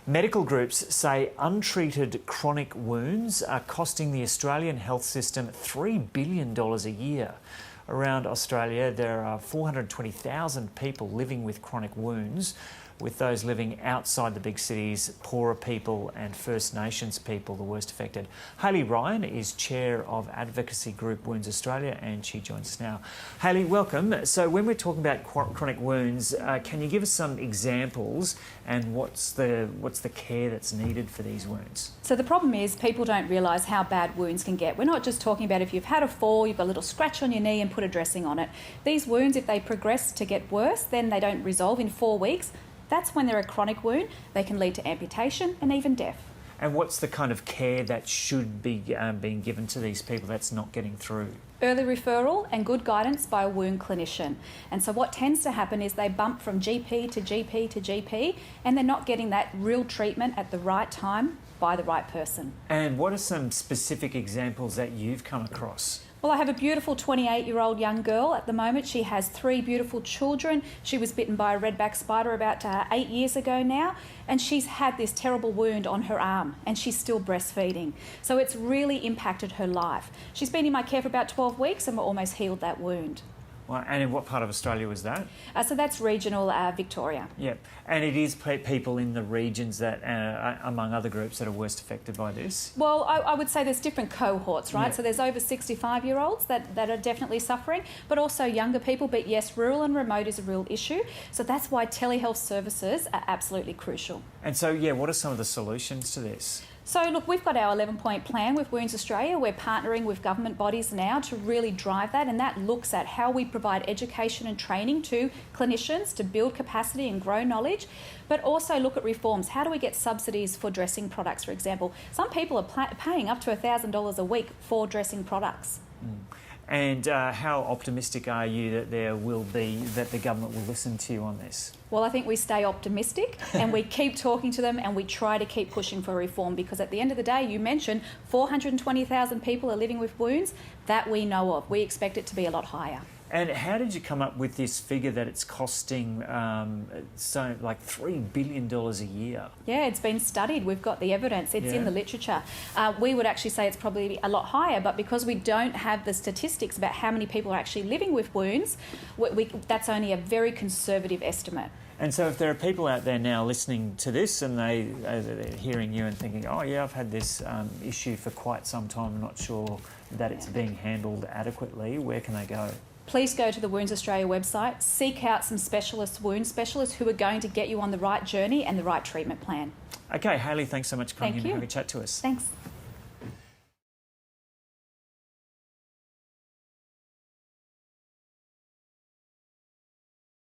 Medical groups say untreated chronic wounds are costing the Australian health system $3 billion a year. Around Australia, there are 420,000 people living with chronic wounds, with those living outside the big cities, poorer people and First Nations people the worst affected. Hayley Ryan is chair of advocacy group Wounds Australia, and she joins us now. Hayley, welcome. So when we're talking about chronic wounds, can you give us some examples and what's the care that's needed for these wounds? So the problem is people don't realise how bad wounds can get. We're not just talking about if you've had a fall, you've got a little scratch on your knee and put a dressing on it. These wounds, if they progress to get worse, then they don't resolve in 4 weeks. That's when they're a chronic wound. They can lead to amputation and even death. And what's the kind of care that should be being given to these people that's not getting through? Early referral and good guidance by a wound clinician. And so what tends to happen is they bump from GP to GP to GP and they're not getting that real treatment at the right time by the right person. And what are some specific examples that you've come across? Well, I have a beautiful 28-year-old young girl at the moment. She has 3 beautiful children. She was bitten by a redback spider about 8 years ago now, and she's had this terrible wound on her arm, and she's still breastfeeding. So it's really impacted her life. She's been in my care for about 12 weeks, and we're almost healed that wound. Well, and in what part of Australia was that? So that's regional Victoria. Yep. And it is people in the regions that, among other groups, that are worst affected by this? Well, I would say there's different cohorts, right? Yeah. So there's over 65-year-olds that are definitely suffering, but also younger people. But yes, rural and remote is a real issue. So that's why telehealth services are absolutely crucial. And so, yeah, what are some of the solutions to this? So look, we've got our 11-point plan with Wounds Australia. We're partnering with government bodies now to really drive that, and that looks at how we provide education and training to clinicians to build capacity and grow knowledge, but also look at reforms. How do we get subsidies for dressing products, for example? Some people are paying up to $1,000 a week for dressing products. And how optimistic are you that that the government will listen to you on this? Well, I think we stay optimistic and we keep talking to them and we try to keep pushing for reform, because at the end of the day, you mentioned 420,000 people are living with wounds. That we know of. We expect it to be a lot higher. And how did you come up with this figure that it's costing like $3 billion a year? Yeah, it's been studied. We've got the evidence. It's in the literature. We would actually say it's probably a lot higher, but because we don't have the statistics about how many people are actually living with wounds, that's only a very conservative estimate. And so if there are people out there now listening to this and they're hearing you and thinking, oh yeah, I've had this issue for quite some time, I'm not sure that it's being handled adequately, where can they go? Please go to the Wounds Australia website, seek out some wound specialists who are going to get you on the right journey and the right treatment plan. Okay, Hayley, thanks so much for coming in and Thank you. having a chat to us. Thanks.